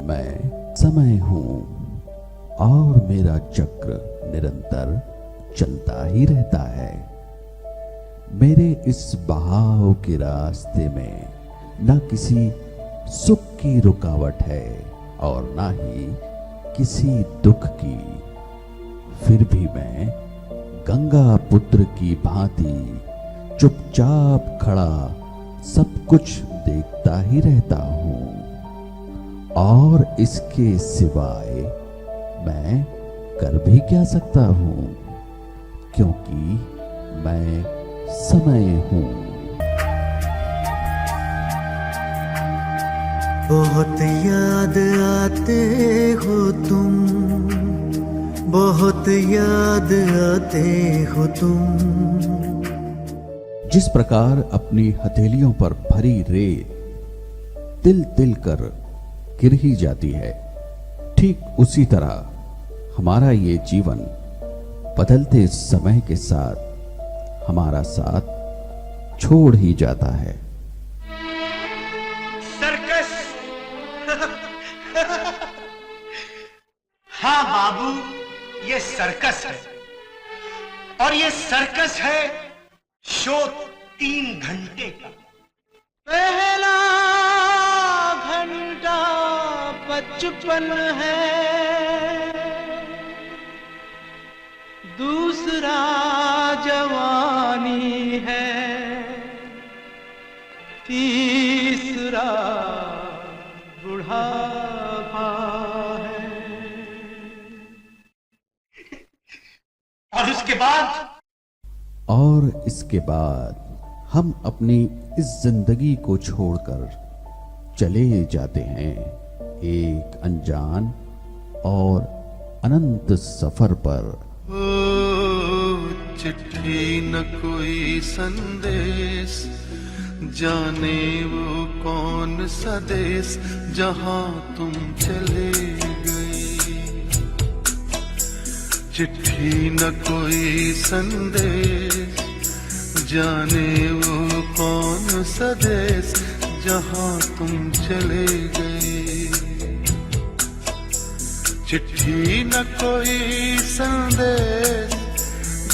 मैं समय हूं और मेरा चक्र निरंतर चलता ही रहता है। मेरे इस बहाव के रास्ते में न किसी सुख की रुकावट है और ना ही किसी दुख की। फिर भी मैं गंगा पुत्र की भांति चुपचाप खड़ा सब कुछ देखता ही रहता हूं और इसके सिवाय मैं कर भी क्या सकता हूं, क्योंकि मैं समय हूं। बहुत याद आते हो तुम, बहुत याद आते हो तुम। जिस प्रकार अपनी हथेलियों पर भरी रेत तिल तिल कर गिर ही जाती है, ठीक उसी तरह हमारा ये जीवन बदलते समय के साथ हमारा साथ छोड़ ही जाता है। सर्कस। हाँ बाबू, ये सर्कस है और ये सर्कस है शो 3 घंटे का। पहला घंटा बचपन है, दूसरा जवानी है, तीसरा बुढ़ापा है और इसके बाद हम अपनी इस जिंदगी को छोड़कर चले जाते हैं एक अनजान और अनंत सफर पर। चिट्ठी न कोई संदेश, जाने वो कौन सा देश जहां तुम चले गई। चिट्ठी न कोई संदेश, जाने वो कौन सा देश जहां तुम चले गए। चिट्ठी न कोई संदेश,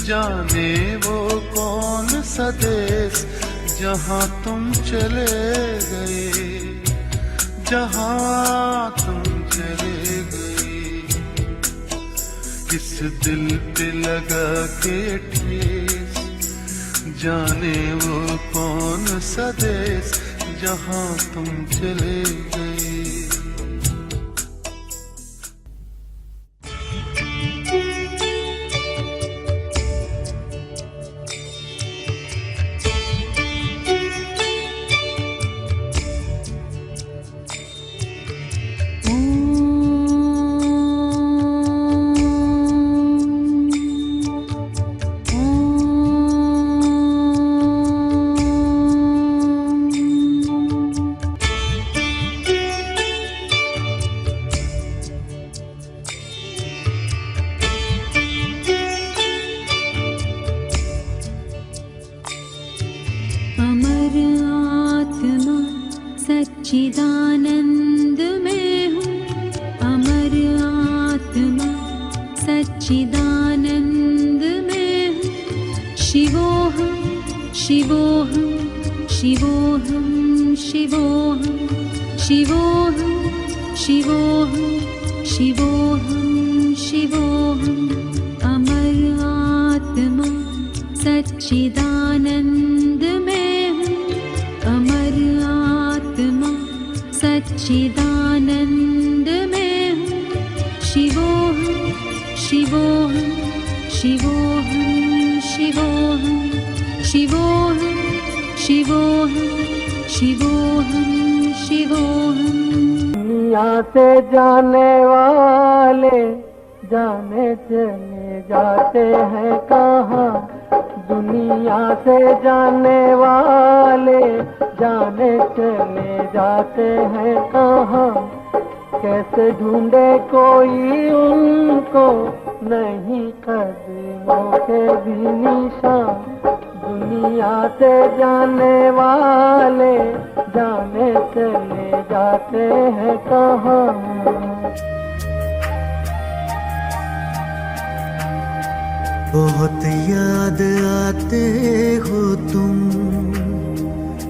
जाने वो कौन सा देश जहां तुम चले गए, जहां तुम चले गए। किस दिल पे लगा के ठेस, जाने वो कौन सा देश जहां तुम चले गए। सच्चिदानंद में हूँ, अमर आत्मा सच्चिदानंद में हूँ। शिवोहम शिवोहम शिवोहम शिवोहम शिवोहम शिवोहम शिवोहम शिवोहम। अमर आत्मा सच्चिदानंद में हूँ, अमर आत्मा सच्चिदानंद में हूँ। शिवोहम शिवोहम शिवोहम शिवोहम शिवोहम शिवोहम शिवोहम शिवोहम। दुनिया से जाने वाले जाने चले जाते हैं कहाँ, दुनिया से जाने वाले जाने चले जाते हैं कहाँ। कैसे ढूंढे कोई उनको नहीं कदमों के भी निशान। दुनिया से जाने वाले जाने चले जाते हैं कहाँ। बहुत याद आते हो तुम,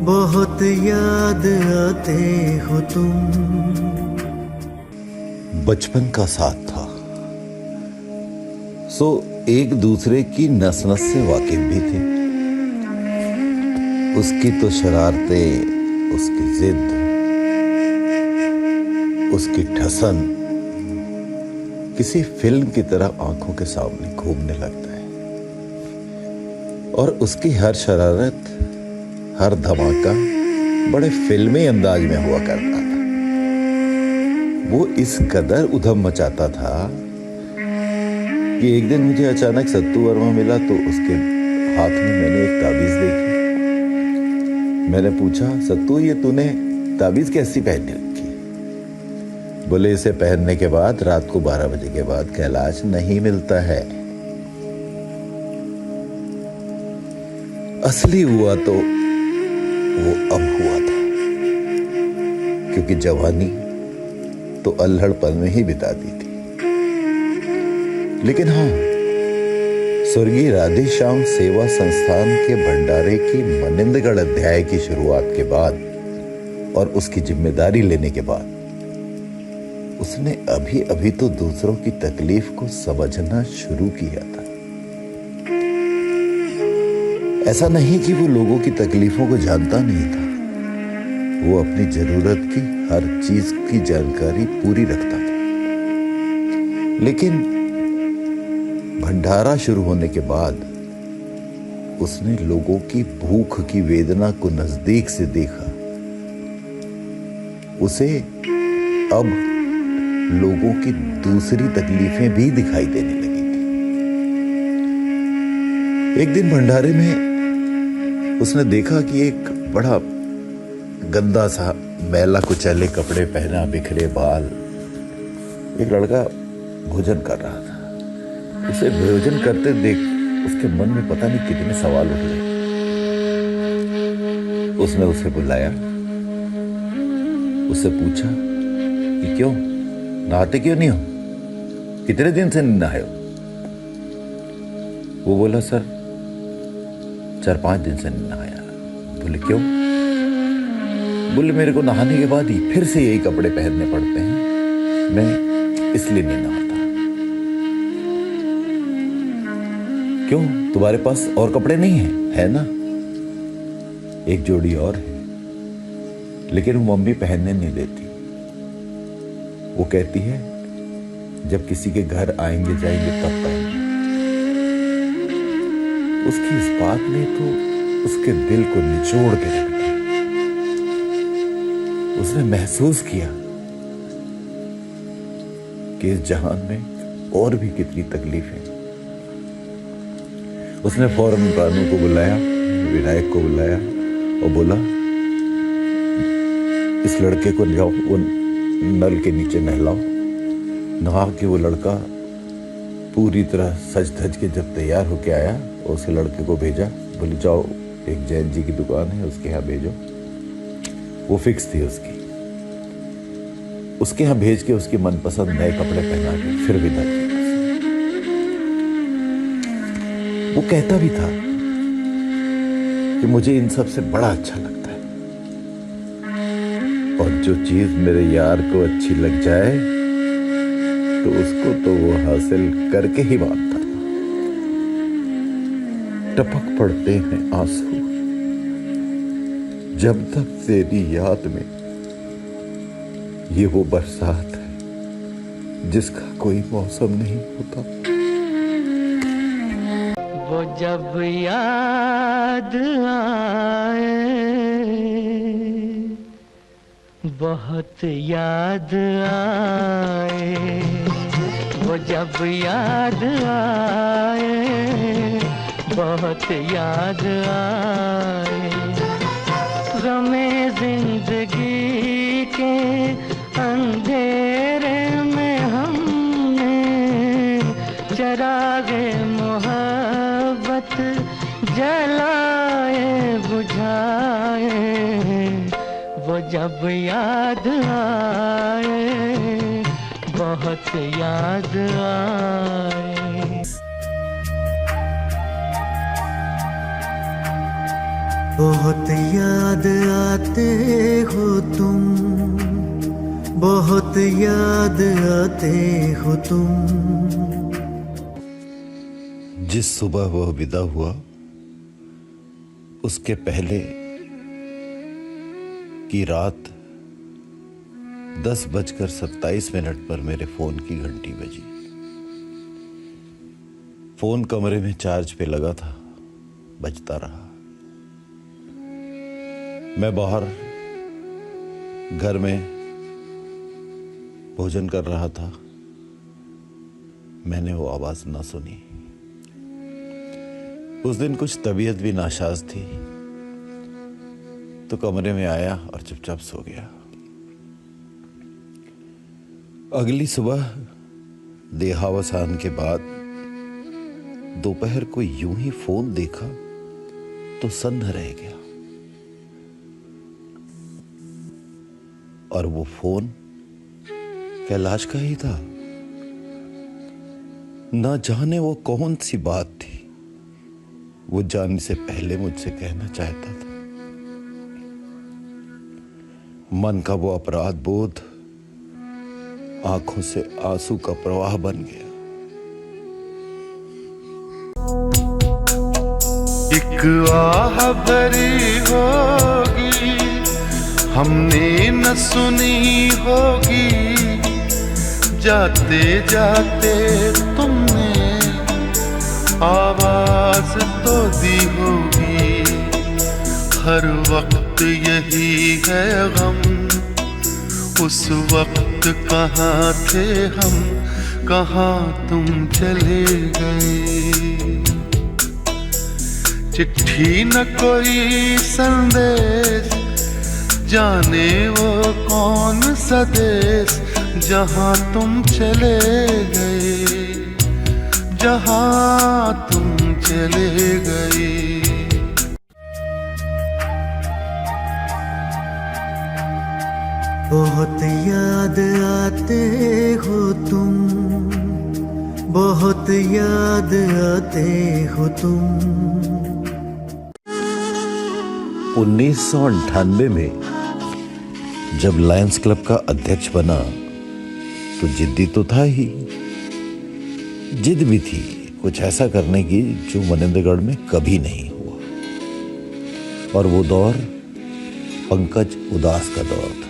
बहुत याद आते हो तुम। बचपन का साथ था, सो एक दूसरे की नस नस से वाकिफ भी थे। उसकी तो शरारतें, उसकी जिद, उसकी ठसन किसी फिल्म की तरह आंखों के सामने घूमने लगता है, और उसकी हर शरारत, हर धमाका बड़े फिल्मी अंदाज में हुआ करता था। वो इस कदर उधम मचाता था कि एक दिन मुझे अचानक सत्तू वर्मा मिला तो उसके हाथ में मैंने एक ताबीज देखी। मैंने पूछा, सत्तू ये तूने ताबीज कैसी पहन रखी? बोले, इसे पहनने के बाद रात को 12 बजे के बाद कैलाश नहीं मिलता है। असली हुआ तो वो अब हुआ था, क्योंकि जवानी तो अल्हड़पन में ही बिता दी थी। लेकिन हाँ, स्वर्गीय राधे श्याम सेवा संस्थान के भंडारे की मनिंदगढ़ अध्याय की शुरुआत के बाद और उसकी जिम्मेदारी लेने के बाद उसने अभी अभी तो दूसरों की तकलीफ को समझना शुरू किया था। ऐसा नहीं कि वो लोगों की तकलीफों को जानता नहीं था, वो अपनी जरूरत की हर चीज की जानकारी पूरी रखता था। लेकिन भंडारा शुरू होने के बाद उसने लोगों की भूख की वेदना को नजदीक से देखा। उसे अब लोगों की दूसरी तकलीफें भी दिखाई देने लगी थी। एक दिन भंडारे में उसने देखा कि एक बड़ा गंदा सा मैला कुचैले कपड़े पहना, बिखरे बाल एक लड़का भोजन कर रहा था। उसे भोजन करते देख उसके मन में पता नहीं कितने सवाल उठ गए। उसने उसे बुलाया, उससे पूछा कि क्यों नहाते क्यों नहीं हो, कितने दिन से नहीं नहाए हो? वो बोला, सर 4-5 दिन से नहीं नहाया। बोले, क्यों? बोले, मेरे को नहाने के बाद ही फिर से यही कपड़े पहनने पड़ते हैं, मैं इसलिए नहीं नहाता। क्यों, तुम्हारे पास और कपड़े नहीं हैं? है ना, एक जोड़ी और है, लेकिन वो मम्मी पहनने नहीं देती। वो कहती है जब किसी के घर आएंगे जाएंगे तब पहनेंगे। उसकी इस बात ने तो उसके दिल को निचोड़ के रख दिया। उसने महसूस किया कि इस जहान में और भी कितनी तकलीफें। उसने फौरन रानू को बुलाया, विनायक को बुलाया और बोला, इस लड़के को जाओ वो नल के नीचे नहलाओ। नहा के वो लड़का पूरी तरह सज धज के जब तैयार होके आया, उस लड़के को भेजा। बोले, जाओ एक जैन जी की दुकान है उसके यहाँ भेजो। वो फिक्स थी उसके यहाँ भेज के उसकी मनपसंद नए कपड़े पहना के फिर विदा किया। वो कहता भी था कि मुझे इन सब से बड़ा अच्छा लगता है, और जो चीज मेरे यार को अच्छी लग जाए तो उसको तो वो हासिल करके ही मानता। टपक पड़ते हैं आंसू जब तक तेरी याद में, ये वो बरसात है जिसका कोई मौसम नहीं होता। वो जब याद आए, बहुत याद आए, वो जब याद आए, बहुत याद आए। गमे जिंदगी के अंधेरे में हमने जलाए बुझाए वो जब याद आए, बहुत याद आए। बहुत याद आते हो तुम, बहुत याद आते हो तुम। जिस सुबह वह विदा हुआ, उसके पहले की रात 10:27 पर मेरे फोन की घंटी बजी। फोन कमरे में चार्ज पे लगा था, बजता रहा। मैं बाहर घर में भोजन कर रहा था, मैंने वो आवाज ना सुनी। उस दिन कुछ तबीयत भी नासाज थी, तो कमरे में आया और चुपचाप सो गया। अगली सुबह देहावसान के बाद दोपहर को यूं ही फोन देखा तो सन्न रह गया। और वो फोन कैलाश का ही था। ना जाने वो कौन सी बात थी, वो जानने से पहले मुझसे कहना चाहता था। मन का वो अपराध बोध आंखों से आंसू का प्रवाह बन गया। एक आह भरी होगी, हमने न सुनी होगी, जाते जाते तुमने आवाज तो दी होगी। हर वक्त यही है गम, उस वक्त कहाँ थे हम, कहाँ तुम चले गए। चिट्ठी न कोई संदेश, जाने वो कौन सा देश, जहाँ तुम चले गए, जहाँ तुम चले गए। बहुत याद आते हो तुम, बहुत याद आते हो तुम। 1998 में जब लायंस क्लब का अध्यक्ष बना तो जिद्दी तो था ही, जिद भी थी कुछ ऐसा करने की जो मनेंद्रगढ़ में कभी नहीं हुआ। और वो दौर पंकज उदास का दौर था।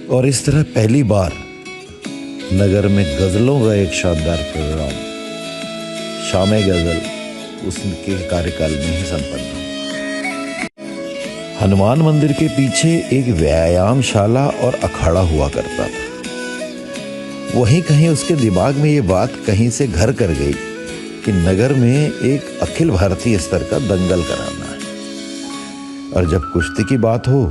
और इस तरह पहली बार नगर में गजलों का एक शानदार प्रोग्राम शामे गजल उसके कार्यकाल में ही संपन्न हुआ। हनुमान मंदिर के पीछे एक व्यायामशाला और अखाड़ा हुआ करता था। वहीं कहीं उसके दिमाग में ये बात कहीं से घर कर गई कि नगर में एक अखिल भारतीय स्तर का दंगल कराना है। और जब कुश्ती की बात हो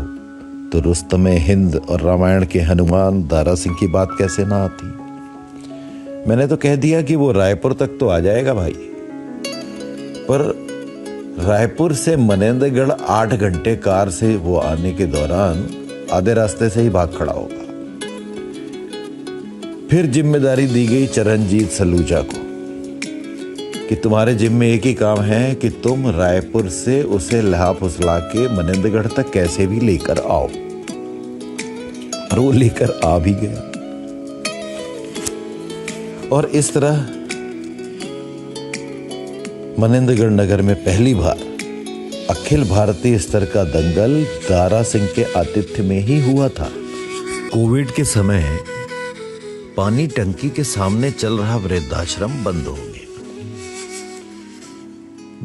तो रुस्तमे हिंद और रामायण के हनुमान दारा सिंह की बात कैसे ना आती। मैंने तो कह दिया कि वो रायपुर तक तो आ जाएगा भाई, पर रायपुर से मनेंद्रगढ़ 8 घंटे कार से वो आने के दौरान आधे रास्ते से ही भाग खड़ा होगा। फिर जिम्मेदारी दी गई चरणजीत सलूजा को कि तुम्हारे जिम्मे एक ही काम है कि तुम रायपुर से उसे लहा फुसला के मनेंद्रगढ़ तक कैसे भी लेकर आओ। और वो लेकर आ भी गया। और इस तरह मनेंद्रगढ़ नगर में पहली बार अखिल भारतीय स्तर का दंगल दारा सिंह के आतिथ्य में ही हुआ था। कोविड के समय पानी टंकी के सामने चल रहा वृद्धाश्रम बंद हो गया।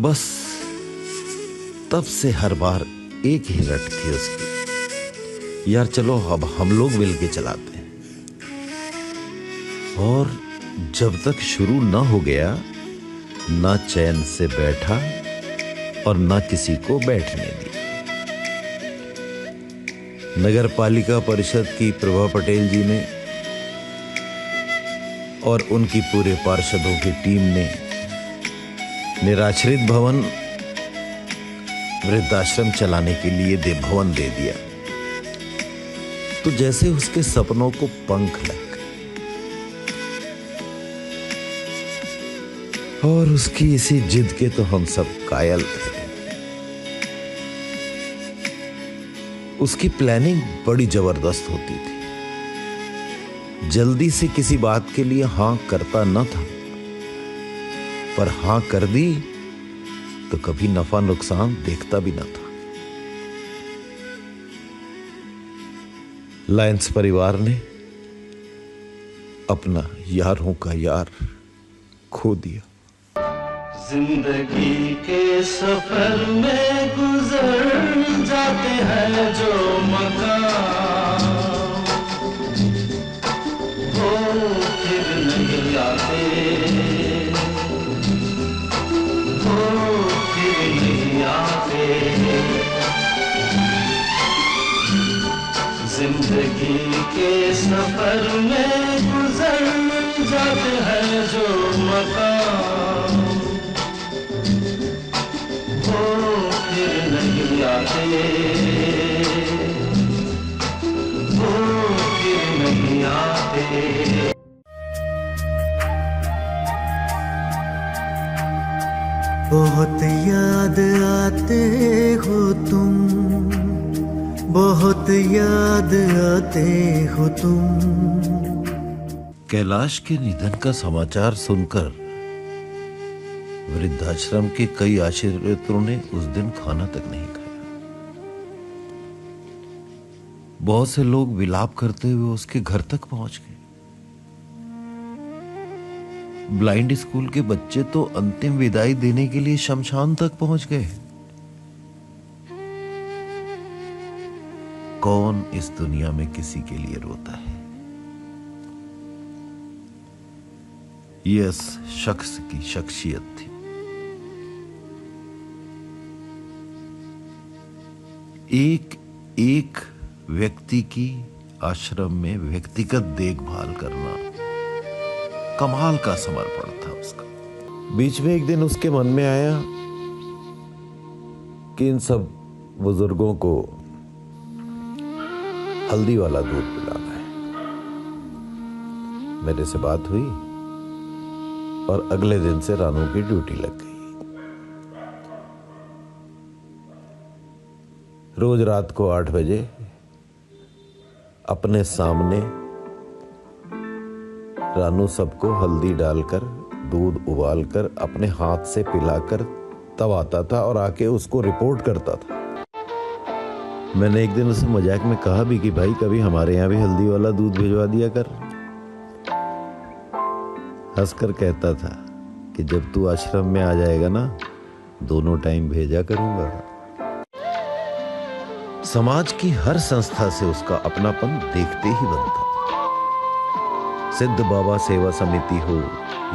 बस तब से हर बार एक ही रट थी उसकी, यार चलो अब हम लोग मिल के चलाते हैं। और जब तक शुरू ना हो गया, ना चैन से बैठा और ना किसी को बैठने दिया। नगर पालिका परिषद की प्रभा पटेल जी ने और उनकी पूरे पार्षदों की टीम ने निराश्रित भवन वृद्धाश्रम चलाने के लिए भवन दे दिया, तो जैसे उसके सपनों को पंख लग गए और उसकी इसी जिद के तो हम सब कायल थे। उसकी प्लानिंग बड़ी जबरदस्त होती थी। जल्दी से किसी बात के लिए हां करता न था, पर हां कर दी तो कभी नफा नुकसान देखता भी न था। लायंस परिवार ने अपना यारों का यार खो दिया। जिंदगी के सफर में गुजर जाते हैं जो मकाम, वो फिर नहीं आते, वो फिर नहीं आते। जिंदगी के सफर में गुजर जाते हैं जो मकाम, वो फिर नहीं आते, वो फिर नहीं आते। बहुत याद आते हो तुम, बहुत याद आते हो तुम। कैलाश के निधन का समाचार सुनकर वृद्धाश्रम के कई आश्रितों ने उस दिन खाना तक नहीं खाया। बहुत से लोग विलाप करते हुए उसके घर तक पहुंच गए। ब्लाइंड स्कूल के बच्चे तो अंतिम विदाई देने के लिए शमशान तक पहुंच गए। कौन इस दुनिया में किसी के लिए रोता है? यह इस शख्स की शख्सियत थी। एक व्यक्ति की आश्रम में व्यक्तिगत देखभाल करना कमाल का समर्पण था उसका। बीच में एक दिन उसके मन में आया कि इन सब बुजुर्गों को हल्दी वाला दूध पिलाना है। मेरे से बात हुई और अगले दिन से रानू की ड्यूटी लग गई। रोज रात को 8 बजे अपने सामने रानू सबको हल्दी डालकर दूध उबालकर अपने हाथ से पिलाकर तब आता था और आके उसको रिपोर्ट करता था। मैंने एक दिन उसे मजाक में कहा भी कि भाई कभी हमारे यहां भी हल्दी वाला दूध भिजवा दिया कर। हंसकर कहता था कि जब तू आश्रम में आ जाएगा ना, दोनों टाइम भेजा करूंगा। समाज की हर संस्था से उसका अपनापन देखते ही बनता। सिद्ध बाबा सेवा समिति हो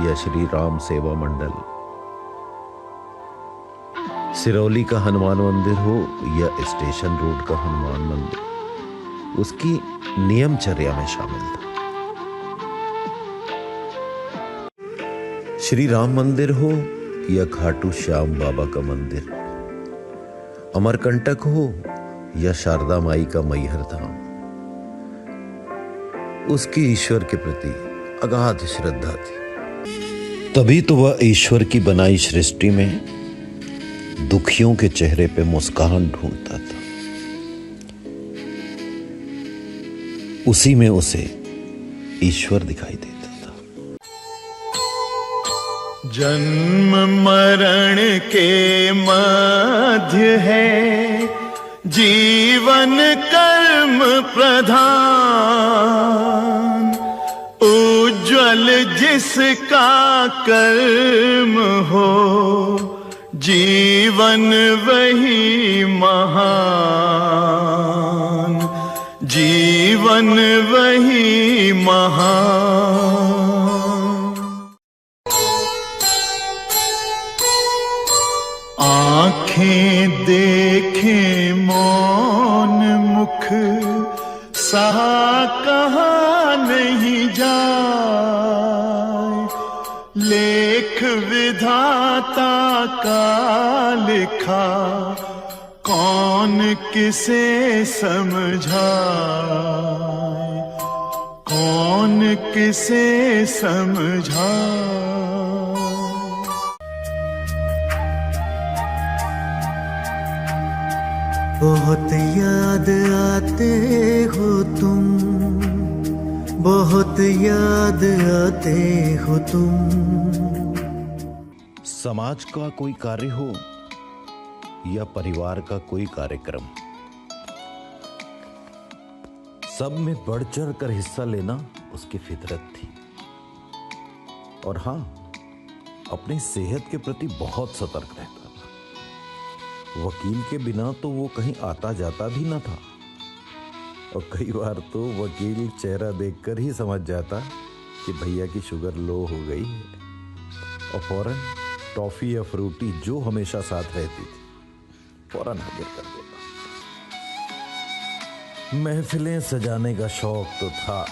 या श्री राम सेवा मंडल, सिरौली का हनुमान मंदिर हो या स्टेशन रोड का हनुमान मंदिर, उसकी नियमचर्या में शामिल था। श्री राम मंदिर हो या खाटू श्याम बाबा का मंदिर, अमरकंटक हो या शारदा माई का मैहर धाम, उसकी ईश्वर के प्रति अगाध श्रद्धा थी। तभी तो वह ईश्वर की बनाई सृष्टि में दुखियों के चेहरे पे मुस्कान ढूंढता था। उसी में उसे ईश्वर दिखाई देता था। जन्म मरण के मध्य है जीवन कर्म प्रधान, उज्ज्वल जिसका कर्म हो जीवन वही महान, जीवन वही महान। आंखें देखें मौन मुख सहा कहा नहीं जा, लेख विधाता का लिखा कौन किसे समझाए, कौन किसे समझाए। बहुत याद आते हो तुम, बहुत याद आते हो तुम। समाज का कोई कार्य हो या परिवार का कोई कार्यक्रम, सब में बढ़ चढ़ कर हिस्सा लेना उसकी फितरत थी। और हां, अपनी सेहत के प्रति बहुत सतर्क रहता था। वकील के बिना तो वो कहीं आता जाता भी न था, और कई बार तो वकील चेहरा देखकर ही समझ जाता कि भैया की शुगर लो हो गई है, और फौरन टॉफी या फ्रूटी जो हमेशा साथ रहती थी फौरन हाजिर कर देता। महफिलें सजाने का शौक तो था,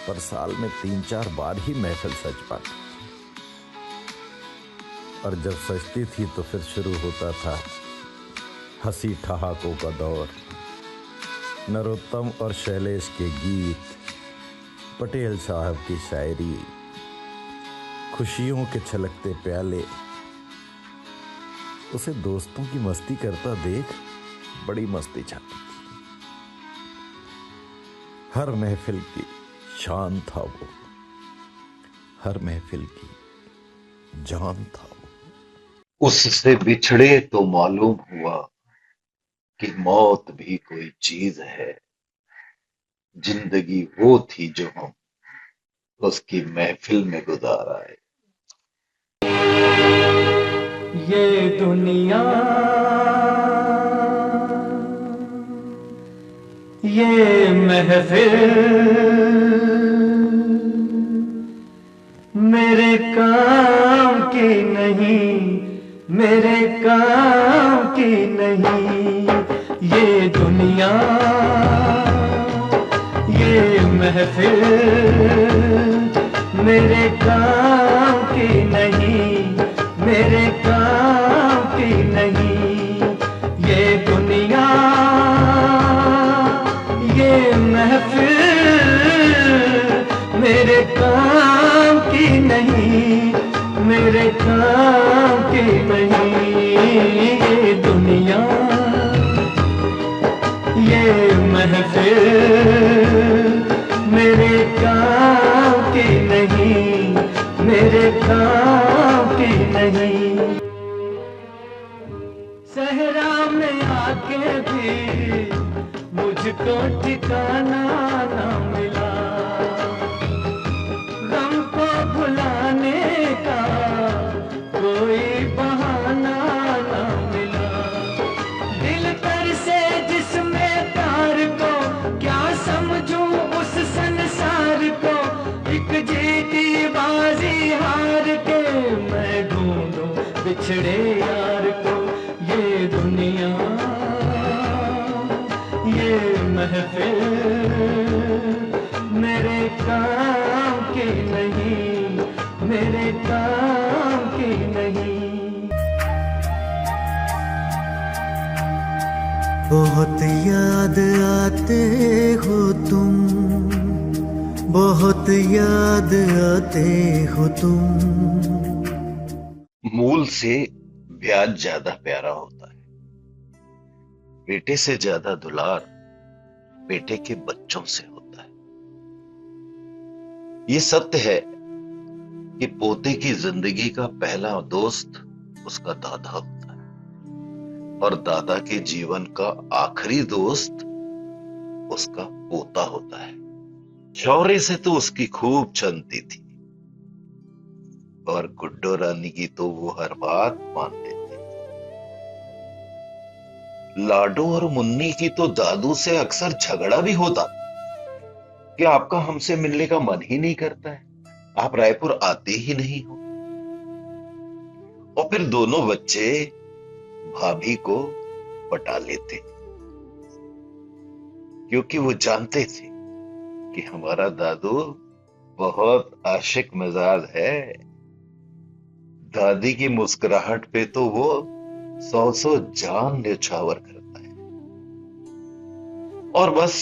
पर साल में 3-4 बार ही महफिल सज पाती, और जब सजती थी तो फिर शुरू होता था हंसी ठहाकों का दौर। नरोत्तम और शैलेश के गीत, पटेल साहब की शायरी, खुशियों के छलकते प्याले। उसे दोस्तों की मस्ती करता देख बड़ी मस्ती छाती थी। हर महफिल की शान था वो, हर महफिल की जान था वो। उससे बिछड़े तो मालूम हुआ कि मौत भी कोई चीज है। जिंदगी वो थी जो हम उसकी महफिल में गुजार आए। ये दुनिया, ये महफिल मेरे काम की नहीं, मेरे काम की नहीं। ये दुनिया, ये महफिल मेरे काम की नहीं, मेरे काम की नहीं। ये दुनिया, ये महफिल मेरे काम की नहीं, मेरे काम की नहीं। ये दुनिया, ये महफिल मेरे काम की नहीं, मेरे काम की नहीं। सहरा में आके भी मुझको ठिकाना ना मिला, गम को भुलाने का कोई बहाना ना मिला। दिल पर से जिसमें प्यार को क्या समझूं उस संसार को। एक जीती बाजी हार के मैं ढूंढूं बिछड़े यार को। ये दुनिया, ये महफिल मेरे काम की नहीं, मेरे काम की नहीं। बहुत याद आते हो तुम, बहुत याद आते हो तुम। मूल से ब्याज ज्यादा प्यारा होता है। बेटे से ज्यादा दुलार बेटे के बच्चों से होता है। ये सत्य है कि पोते की जिंदगी का पहला दोस्त उसका दादा होता है, और दादा के जीवन का आखिरी दोस्त उसका पोता होता है। शौर्य से तो उसकी खूब चलती थी, और गुड्डो रानी की तो वो हर बात मानते थे। लाडो और मुन्नी की तो दादू से अक्सर झगड़ा भी होता कि आपका हमसे मिलने का मन ही नहीं करता है, आप रायपुर आते ही नहीं हो। और फिर दोनों बच्चे भाभी को पटा लेते, क्योंकि वो जानते थे कि हमारा दादू बहुत आशिक मिजाज है। दादी की मुस्कुराहट पे तो वो सौ जान न्यौछावर करता है। और बस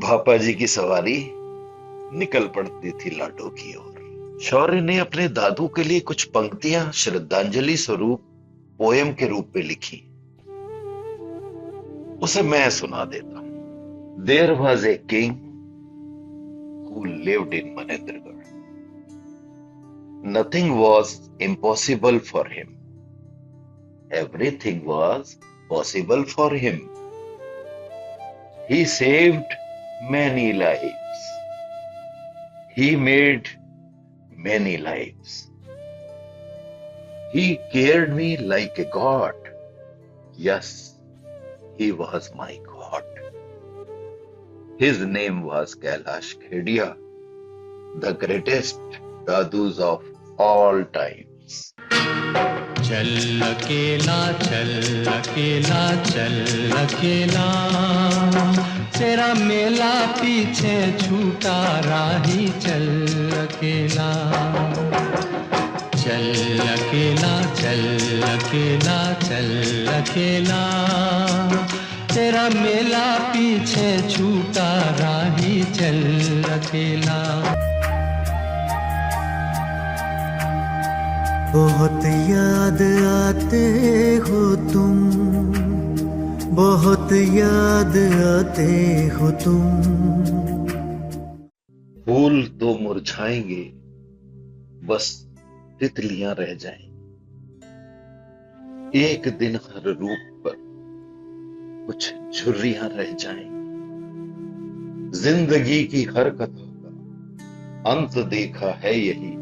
भापा जी की सवारी निकल पड़ती थी लाडो की ओर। शौर्य ने अपने दादू के लिए कुछ पंक्तियां श्रद्धांजलि स्वरूप पोयम के रूप में लिखी। उसे मैं सुना देता हूं। There was a king who lived in Manendragarh. Nothing was impossible for him, everything was possible for him. He saved many lives. He made many lives. He cared me like a god. Yes, he was my god. His name was Kailash Khedia, the greatest dadus of all times. चल अकेला चल अकेला चल अकेला, तेरा मेला पीछे छूटा राही चल अकेला। चल अकेला चल अकेला चल अकेला, तेरा मेला पीछे छूटा राही चल अकेला। बहुत याद आते हो तुम, बहुत याद आते हो तुम। फूल तो मुरझाएंगे, बस तितलियां रह जाएंगी। एक दिन हर रूप पर कुछ झुर्रियां रह जाएंगी। जिंदगी की हर कथा का अंत देखा है यही,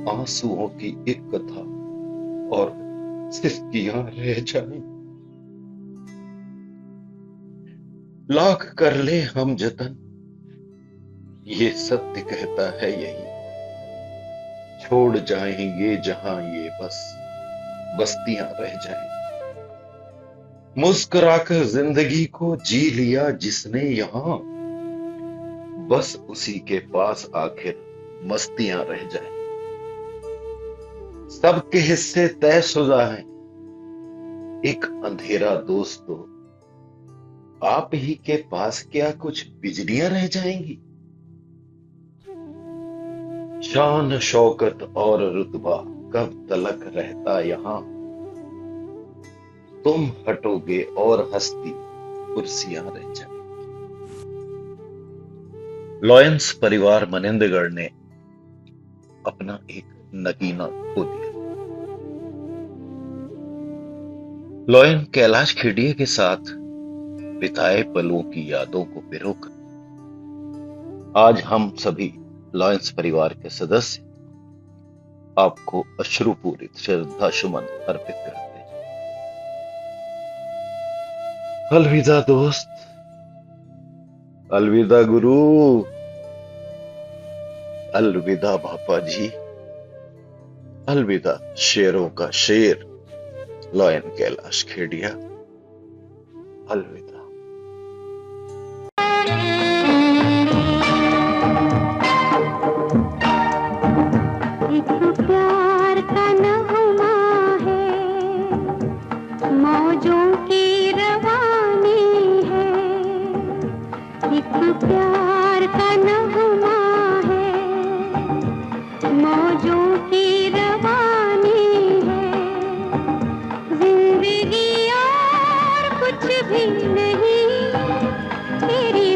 आंसुओं की एक कथा और सिसकियां रह जाएं। लाख कर ले हम जतन, ये सत्य कहता है यही। छोड़ जाएंगे जहां ये बस बस्तियां रह जाएं। मुस्कुराकर जिंदगी को जी लिया जिसने यहां, बस उसी के पास आखिर मस्तियां रह जाएं। सबके हिस्से तयशुदा हैं, एक अंधेरा दोस्तों, आप ही के पास क्या कुछ बिजलियां रह जाएंगी। शान शौकत और रुतबा कब तलक रहता यहां, तुम हटोगे और हस्ती कुर्सियां रह जाएंगी। लॉयंस परिवार मनेंद्रगढ़ ने अपना एक नगीना खो दिया। लॉयन कैलाश खेडिया के साथ बिताए पलों की यादों को पिरोकर आज हम सभी लॉयंस परिवार के सदस्य आपको अश्रुपूरित श्रद्धा सुमन अर्पित करते हैं। अलविदा दोस्त, अलविदा गुरु, अलविदा भापा जी, अलविदा शेरों का शेर लॉयन कैलाश खेडिया। अलविदा। एक प्यार का नगमा है, मौजों की रवानी है। एक प्यार का नगमा है, मौजों की रवानी है। जिंदगी और कुछ भी नहीं, तेरी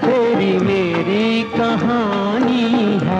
तेरी मेरी कहानी है।